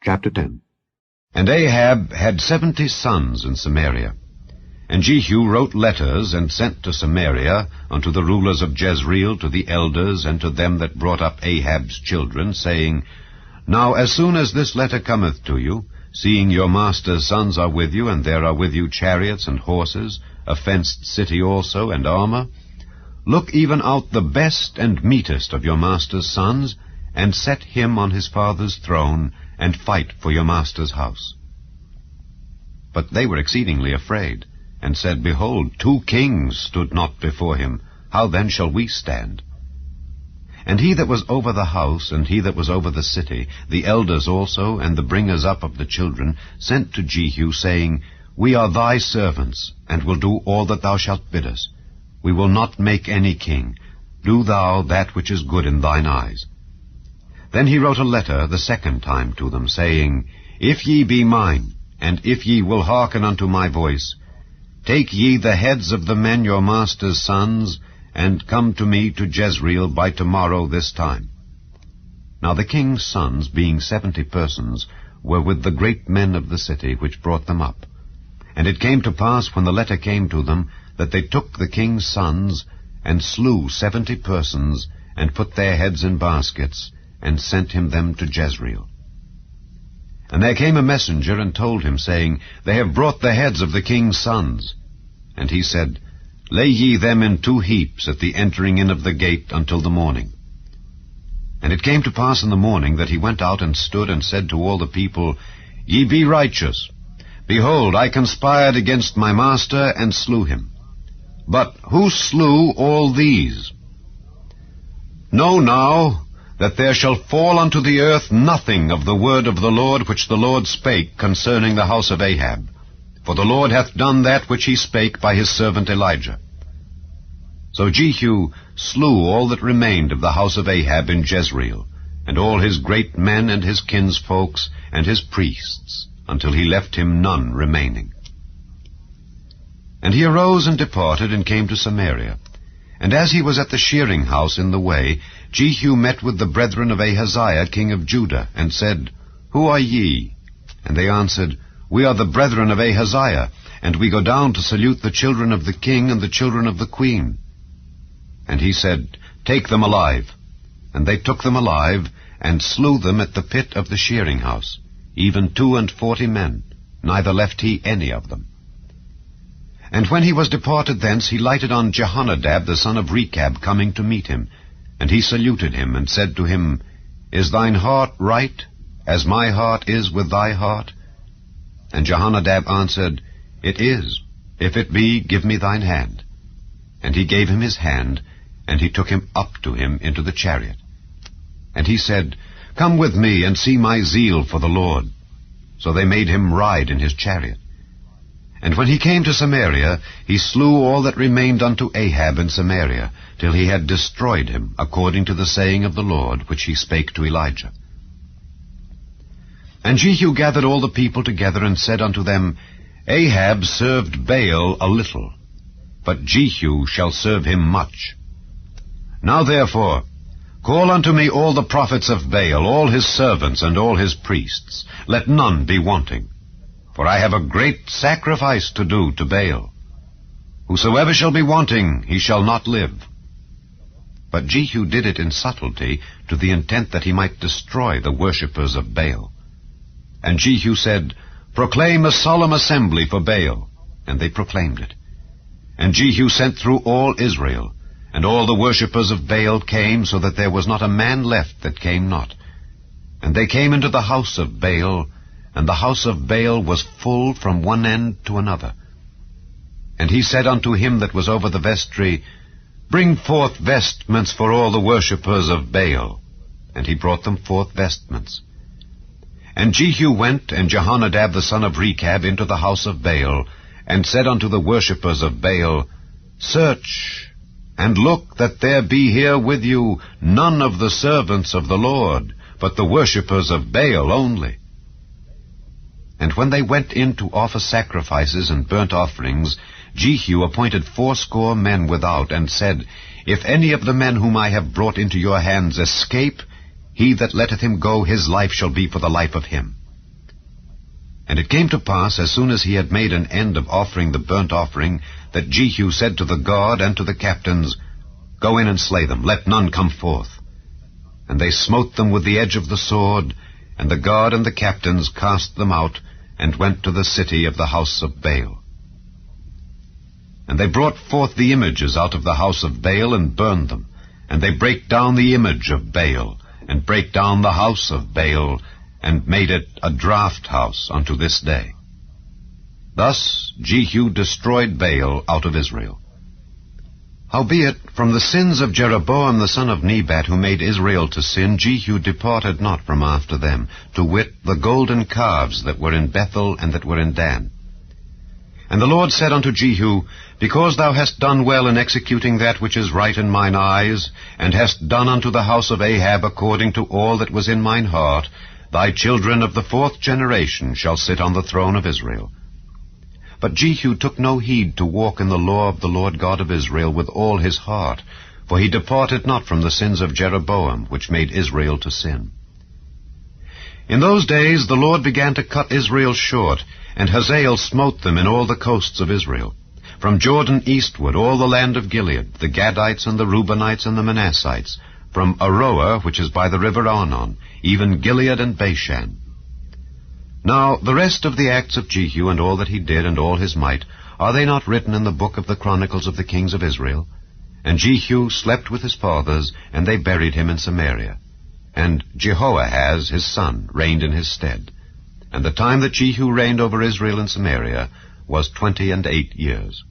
Chapter 10. And Ahab had 70 sons in Samaria. And Jehu wrote letters, and sent to Samaria unto the rulers of Jezreel, to the elders, and to them that brought up Ahab's children, saying, Now as soon as this letter cometh to you, seeing your master's sons are with you, and there are with you chariots and horses, a fenced city also, and armor, look even out the best and meetest of your master's sons, and set him on his father's throne, and fight for your master's house. But they were exceedingly afraid, and said, Behold, 2 kings stood not before him. How then shall we stand? And he that was over the house, and he that was over the city, the elders also, and the bringers up of the children, sent to Jehu, saying, We are thy servants, and will do all that thou shalt bid us. We will not make any king. Do thou that which is good in thine eyes. Then he wrote a letter the second time to them, saying, If ye be mine, and if ye will hearken unto my voice, take ye the heads of the men your master's sons, and come to me to Jezreel by tomorrow this time. Now the king's sons, being 70 persons, were with the great men of the city, which brought them up. And it came to pass, when the letter came to them, that they took the king's sons, and slew 70 persons, and put their heads in baskets, and sent him them to Jezreel. And there came a messenger, and told him, saying, They have brought the heads of the king's sons. And he said, Lay ye them in 2 heaps at the entering in of the gate until the morning. And it came to pass in the morning, that he went out and stood, and said to all the people, Ye be righteous. Behold, I conspired against my master, and slew him. But who slew all these? Know now that there shall fall unto the earth nothing of the word of the Lord which the Lord spake concerning the house of Ahab. For the Lord hath done that which he spake by his servant Elijah. So Jehu slew all that remained of the house of Ahab in Jezreel, and all his great men and his kinsfolks and his priests, until he left him none remaining. And he arose and departed, and came to Samaria. And as he was at the shearing house in the way, Jehu met with the brethren of Ahaziah king of Judah, and said, Who are ye? And they answered, We are the brethren of Ahaziah, and we go down to salute the children of the king and the children of the queen. And he said, Take them alive. And they took them alive, and slew them at the pit of the shearing house, even 42 men, neither left he any of them. And when he was departed thence, he lighted on Jehonadab the son of Rechab, coming to meet him. And he saluted him, and said to him, Is thine heart right, as my heart is with thy heart? And Jehonadab answered, It is. If it be, give me thine hand. And he gave him his hand, and he took him up to him into the chariot. And he said, Come with me, and see my zeal for the Lord. So they made him ride in his chariot. And when he came to Samaria, he slew all that remained unto Ahab in Samaria, till he had destroyed him, according to the saying of the Lord, which he spake to Elijah. And Jehu gathered all the people together, and said unto them, Ahab served Baal a little, but Jehu shall serve him much. Now therefore, call unto me all the prophets of Baal, all his servants, and all his priests. Let none be wanting. For I have a great sacrifice to do to Baal. Whosoever shall be wanting, he shall not live. But Jehu did it in subtlety, to the intent that he might destroy the worshippers of Baal. And Jehu said, Proclaim a solemn assembly for Baal. And they proclaimed it. And Jehu sent through all Israel, and all the worshippers of Baal came, so that there was not a man left that came not. And they came into the house of Baal, and the house of Baal was full from one end to another. And he said unto him that was over the vestry, Bring forth vestments for all the worshippers of Baal. And he brought them forth vestments. And Jehu went, and Jehonadab the son of Rechab, into the house of Baal, and said unto the worshippers of Baal, Search, and look that there be here with you none of the servants of the Lord, but the worshippers of Baal only. And when they went in to offer sacrifices and burnt offerings, Jehu appointed 80 men without, and said, If any of the men whom I have brought into your hands escape, he that letteth him go, his life shall be for the life of him. And it came to pass, as soon as he had made an end of offering the burnt offering, that Jehu said to the guard and to the captains, Go in and slay them, let none come forth. And they smote them with the edge of the sword, and the guard and the captains cast them out, and went to the city of the house of Baal. And they brought forth the images out of the house of Baal, and burned them. And they brake down the image of Baal, and brake down the house of Baal, and made it a draught house unto this day. Thus Jehu destroyed Baal out of Israel. Howbeit, from the sins of Jeroboam the son of Nebat, who made Israel to sin, Jehu departed not from after them, to wit, the golden calves that were in Bethel and that were in Dan. And the Lord said unto Jehu, Because thou hast done well in executing that which is right in mine eyes, and hast done unto the house of Ahab according to all that was in mine heart, thy children of the 4th generation shall sit on the throne of Israel. But Jehu took no heed to walk in the law of the Lord God of Israel with all his heart, for he departed not from the sins of Jeroboam, which made Israel to sin. In those days the Lord began to cut Israel short, and Hazael smote them in all the coasts of Israel, from Jordan eastward, all the land of Gilead, the Gadites and the Reubenites and the Manassites, from Aroer, which is by the river Arnon, even Gilead and Bashan. Now the rest of the acts of Jehu, and all that he did, and all his might, are they not written in the book of the Chronicles of the kings of Israel? And Jehu slept with his fathers, and they buried him in Samaria. And Jehoahaz his son reigned in his stead. And the time that Jehu reigned over Israel in Samaria was 28 years.